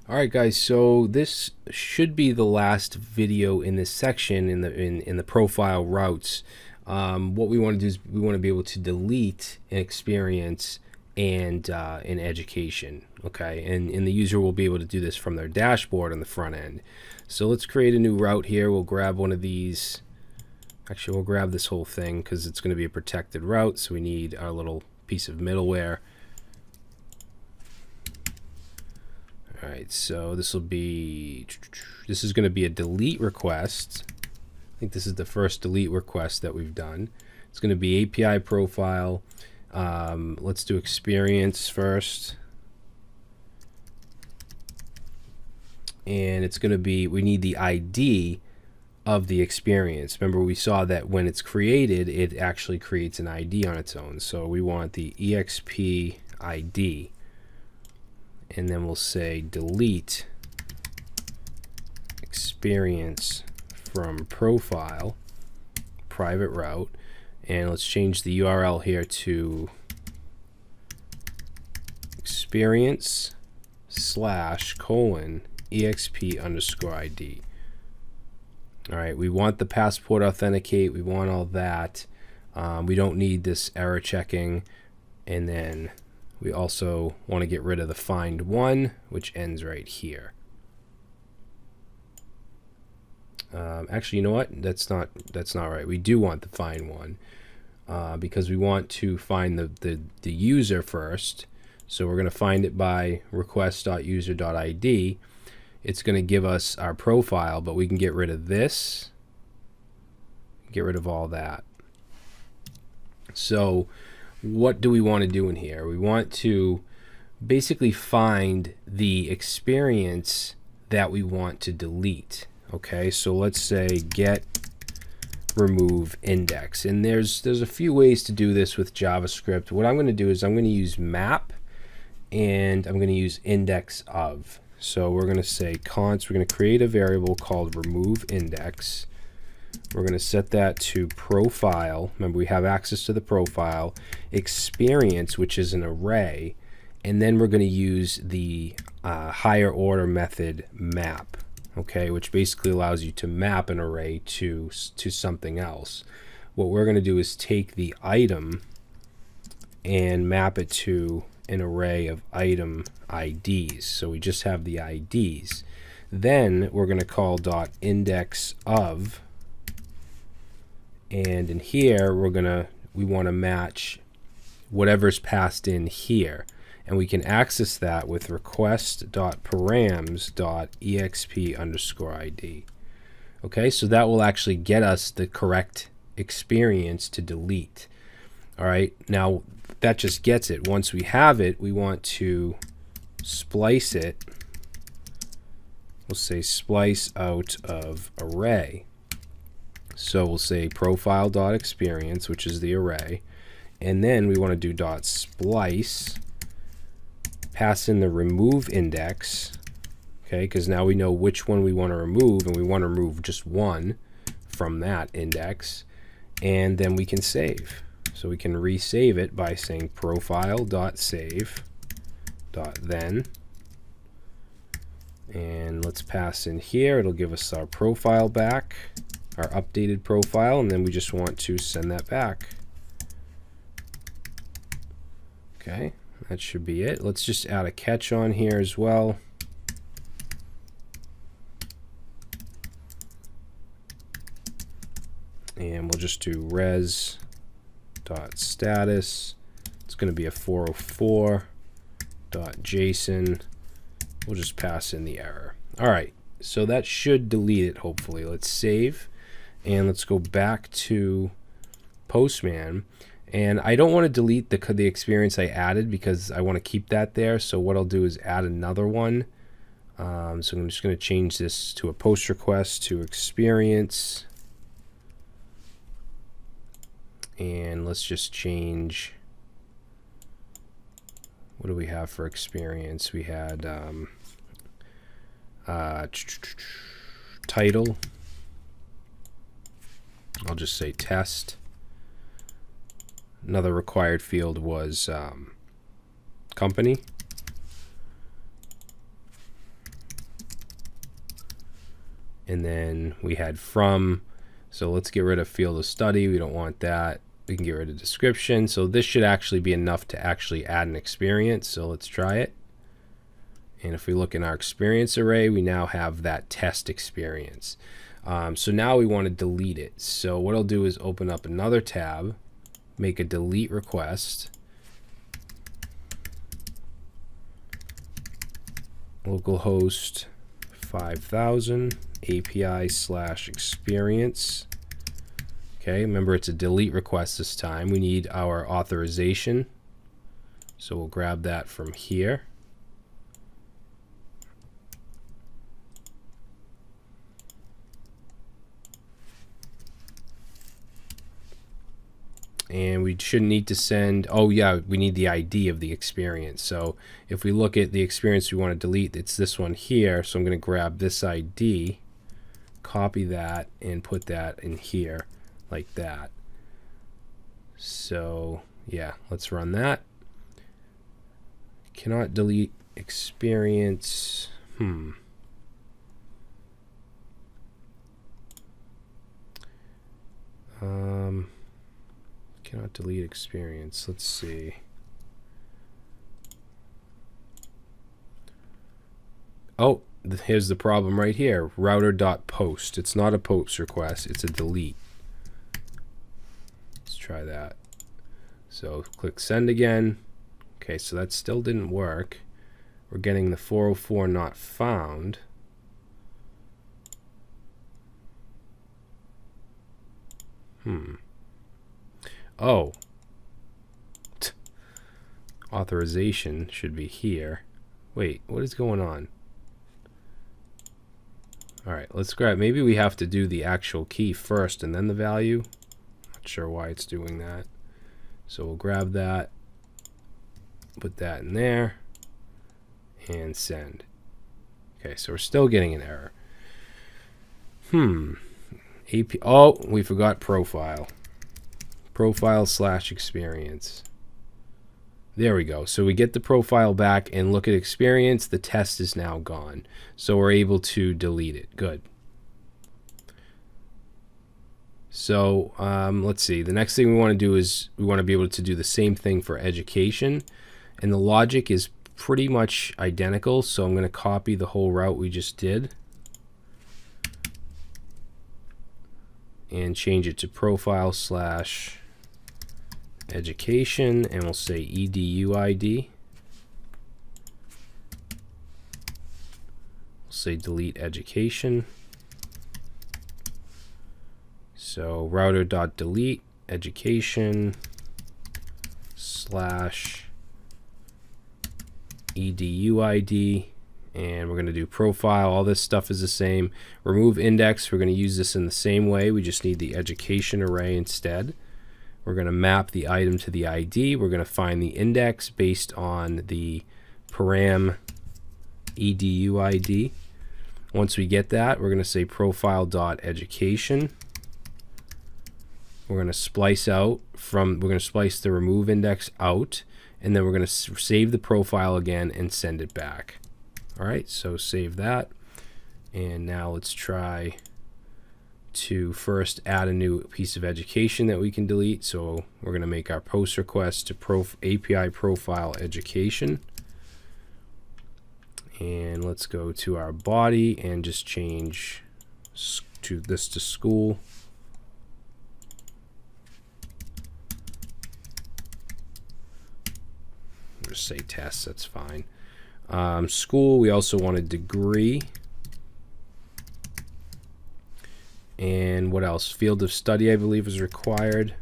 Alright guys, so this should be the last video in this section in the profile routes. What we want to do is we want to be able to delete an experience and an education, okay? And the user will be able to do this from their dashboard on the front end. So let's create a new route here. We'll grab one of these. Actually, we'll grab this whole thing because it's going to be a protected route, so we need our little piece of middleware. Alright, so this is going to be a delete request. I think this is the first delete request that we've done. It's going to be API profile. Let's do experience first. And it's going to be, we need the ID of the experience. Remember, we saw that when it's created, it actually creates an ID on its own. So we want the EXP ID. And then we'll say delete experience from profile private route, and let's change the URL here to experience /exp_ID. All right, we want the passport authenticate, we want all that. We don't need this error checking, and then we also want to get rid of the find one, which ends right here. Actually, you know what? That's not right. We do want the find one because we want to find the user first. So we're going to find it by request.user.id. It's going to give us our profile, but we can get rid of this, get rid of all that. So what do we want to do in here? We want to basically find the experience that we want to delete. Okay, so let's say get remove index, and there's a few ways to do this with JavaScript. What I'm going to do is I'm going to use map, and I'm going to use index of. So we're going to say const, we're going to create a variable called remove index. We're going to set that to profile. Remember, we have access to the profile. Experience, which is an array. And then we're going to use the higher order method map, okay, which basically allows you to map an array to something else. What we're going to do is take the item and map it to an array of item IDs. So we just have the IDs. Then we're going to call .index of. And in here, we want to match whatever's passed in here. And we can access that with request.params.exp_ID. Okay, so that will actually get us the correct experience to delete. All right, now that just gets it. Once we have it, we want to splice it. We'll say splice out of array. So we'll say profile.experience, which is the array, and then we want to do .splice, pass in the remove index, okay, because now we know which one we want to remove, and we want to remove just one from that index, and then we can save. So we can resave it by saying profile.save.then, and let's pass in here. It'll give us our profile back, our updated profile, and then we just want to send that back. Okay, that should be it. Let's just add a catch on here as well. And we'll just do res.status. It's going to be a 404.json. We'll just pass in the error. All right, so that should delete it, hopefully. Let's save. And let's go back to Postman. And I don't want to delete the experience I added because I want to keep that there. So what I'll do is add another one. So I'm just going to change this to a post request to experience. And let's just change, what do we have for experience? We had title. I'll just say test. Another required field was company. and then we had from. So let's get rid of field of study. We don't want that. We can get rid of description. So this should actually be enough to actually add an experience. So let's try it. And if we look in our experience array, we now have that test experience. So now we want to delete it. So what I'll do is open up another tab, make a delete request. Localhost 5000 API/experience. Okay, remember it's a delete request this time. We need our authorization. So we'll grab that from here. And we shouldn't need to send, oh yeah, we need the ID of the experience. So if we look at the experience we want to delete, it's this one here. So I'm going to grab this ID, copy that, and put that in here like that. So yeah, let's run that. Cannot delete experience. Cannot delete experience. Let's see. Oh, here's the problem right here. Router.post. It's not a post request. It's a delete. Let's try that. So click send again. Okay, so that still didn't work. We're getting the 404 not found. Oh. Authorization should be here. Wait, what is going on? Alright, let's grab, maybe we have to do the actual key first and then the value. Not sure why it's doing that. So we'll grab that, put that in there, and send. Okay, so we're still getting an error. Oh, we forgot profile. Profile/experience. There we go. So we get the profile back and look at experience. The test is now gone. So we're able to delete it. Good. So let's see. The next thing we want to do is we want to be able to do the same thing for education. And the logic is pretty much identical. So I'm going to copy the whole route we just did and change it to profile/education, and we'll say edu ID. We'll say delete education. So router.delete education /edu ID, and we're going to do profile. All this stuff is the same. Remove index. We're going to use this in the same way. We just need the education array instead. We're going to map the item to the ID. We're going to find the index based on the param edu ID. Once we get that, we're going to say profile.education. We're going to splice out from, we're going to splice the remove index out, and then we're going to save the profile again and send it back. All right, so save that. And now let's try to first add a new piece of education that we can delete. So we're going to make our post request to API profile education. And let's go to our body and just change this to school. Just say test, that's fine. School, we also want a degree. And what else? Field of study, I believe, is required.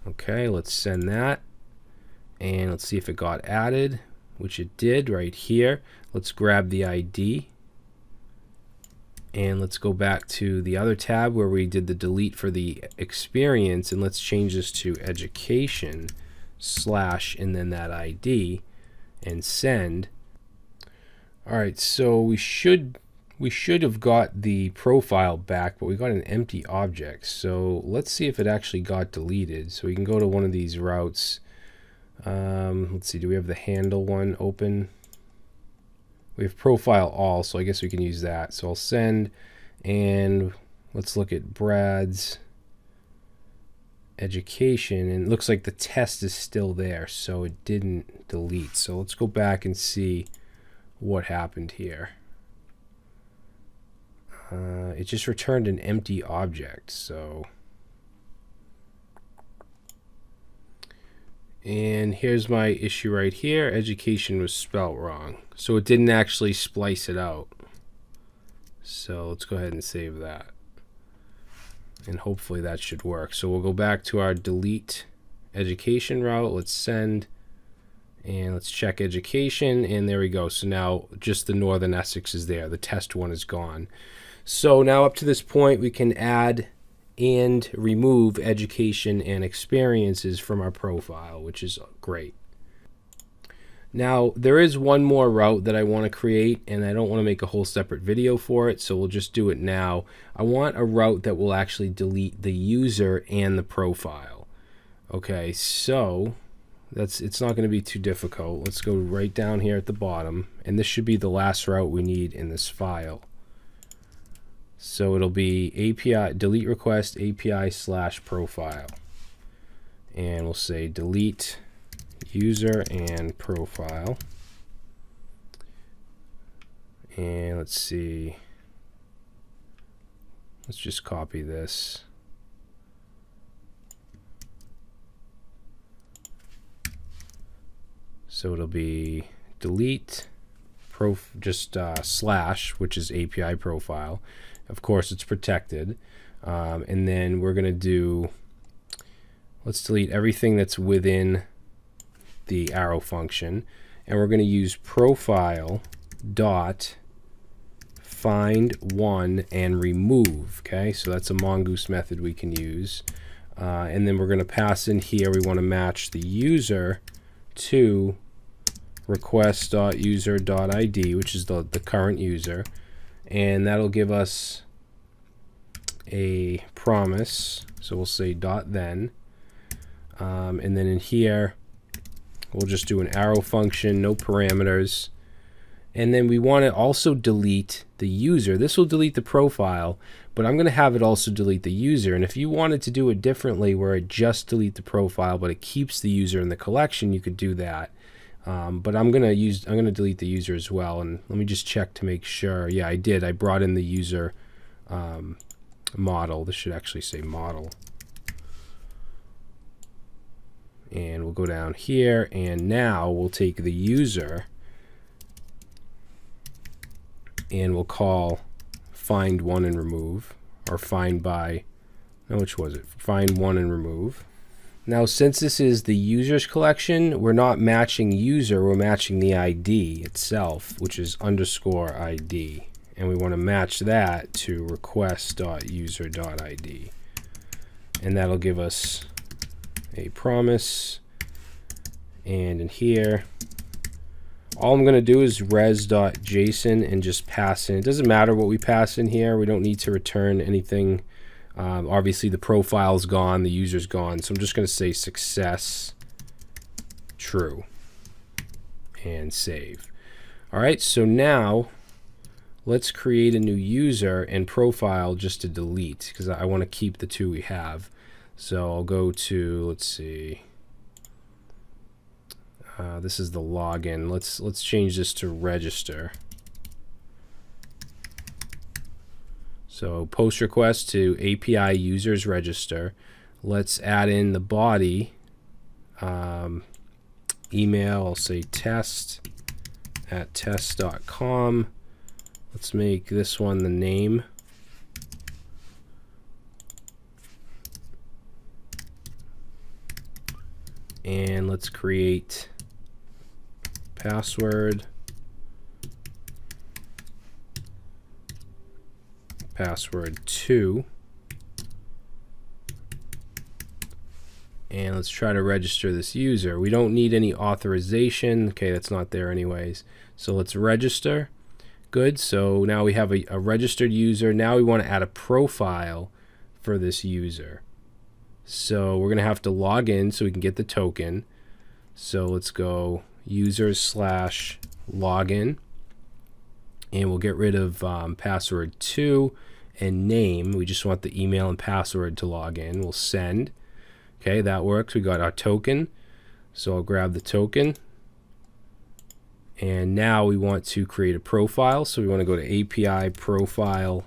Okay, let's send that. And let's see if it got added, which it did right here. Let's grab the ID. And let's go back to the other tab where we did the delete for the experience. And let's change this to education / and then that ID and send. All right, so we should have got the profile back, but we got an empty object. So let's see if it actually got deleted. So we can go to one of these routes. Let's see, do we have the handle one open? We have profile all, so I guess we can use that. So I'll send, and let's look at Brad's education, and it looks like the test is still there, so it didn't delete. So let's go back and see what happened here. It just returned an empty object. So, and here's my issue right here. Education was spelled wrong, so it didn't actually splice it out. So let's go ahead and save that, and hopefully that should work. So we'll go back to our delete education route. Let's send, and let's check education, and there we go. So now just the Northern Essex is there. The test one is gone. So now up to this point, we can add and remove education and experiences from our profile, which is great. Now, there is one more route that I want to create, and I don't want to make a whole separate video for it, so we'll just do it now. I want a route that will actually delete the user and the profile. Okay, so it's not going to be too difficult. Let's go right down here at the bottom, and this should be the last route we need in this file. So it'll be API delete request API/profile, and we'll say delete user and profile. And let's see, let's just copy this. So it'll be delete slash, which is API profile. Of course, it's protected. And then we're going to do, let's delete everything that's within the arrow function. And we're going to use profile dot find one and remove. Okay, so that's a Mongoose method we can use. And then we're going to pass in here, we want to match the user to request.user.id, which is the current user. And that'll give us a promise. So we'll say dot then. And then in here, we'll just do an arrow function, no parameters. And then we want to also delete the user. This will delete the profile, but I'm going to have it also delete the user. And if you wanted to do it differently, where it just delete the profile, but it keeps the user in the collection, you could do that. But I'm gonna delete the user as well, and let me just check to make sure. Yeah, I did. I brought in the user model. This should actually say model. And we'll go down here, and now we'll take the user and we'll call find one and remove, or find by, no, which was it? Find one and remove. Now, since this is the users collection, we're not matching user, we're matching the ID itself, which is _ID. And we want to match that to request.user.id. And that'll give us a promise. And in here, all I'm going to do is res.json and just pass in. It doesn't matter what we pass in here. We don't need to return anything. Obviously the profile's gone, the user's gone, so I'm just going to say success true and save. Alright, so now let's create a new user and profile just to delete, because I want to keep the two we have. So I'll go to, let's see, this is the login. Let's change this to register. So post request to API users register. Let's add in the body email. I'll say test@test.com. Let's make this one the name. And let's create password. Password 2, and let's try to register this user. We don't need any authorization. Okay, that's not there anyways. So let's register. Good. So now we have a registered user. Now we want to add a profile for this user. So we're going to have to log in so we can get the token. So let's go users/login. and we'll get rid of password 2 and name. We just want the email and password to log in. We'll send. Okay, that works. We got our token. So I'll grab the token. And now we want to create a profile. So we want to go to API profile,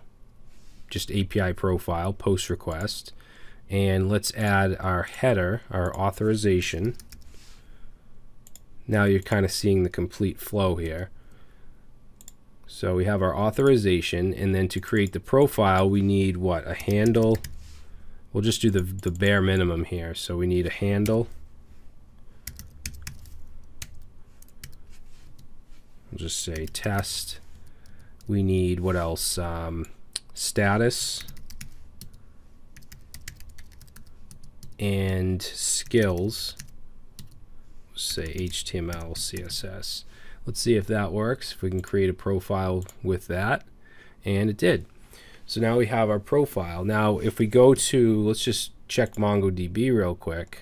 just API profile, post request. And let's add our header, our authorization. Now you're kind of seeing the complete flow here. So we have our authorization, and then to create the profile, we need what? A handle. We'll just do the bare minimum here. So we need a handle. We'll just say test. We need what else? Status and skills. Say HTML, CSS. Let's see if that works, if we can create a profile with that. And it did. So now we have our profile. Now if we go to, let's just check MongoDB real quick.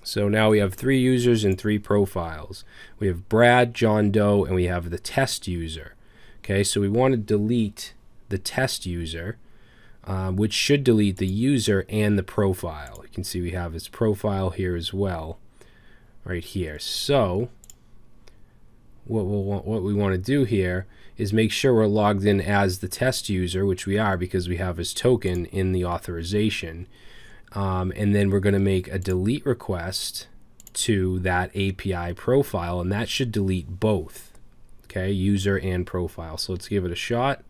So now we have 3 users and 3 profiles. We have Brad, John Doe, and we have the test user. Okay, so we want to delete the test user, which should delete the user and the profile. You can see we have his profile here as well, right here. So what we want to do here is make sure we're logged in as the test user, which we are because we have his token in the authorization. And then we're going to make a delete request to that API profile, and that should delete both, okay, user and profile. So let's give it a shot.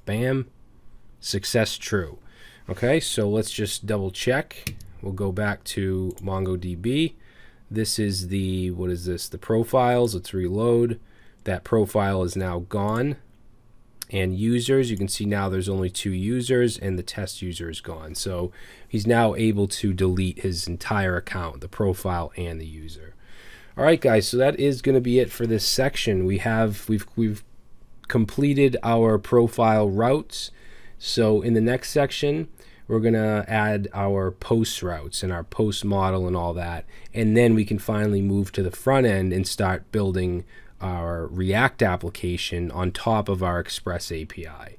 Bam, success true. Okay, so let's just double check. We'll go back to MongoDB. This is the, what is this? The profiles. Let's reload. That profile is now gone. And users, you can see now there's only 2 users and the test user is gone. So he's now able to delete his entire account, the profile and the user. All right, guys, so that is going to be it for this section. We've completed our profile routes. So in the next section, we're going to add our post routes and our post model and all that. And then we can finally move to the front end and start building our React application on top of our Express API.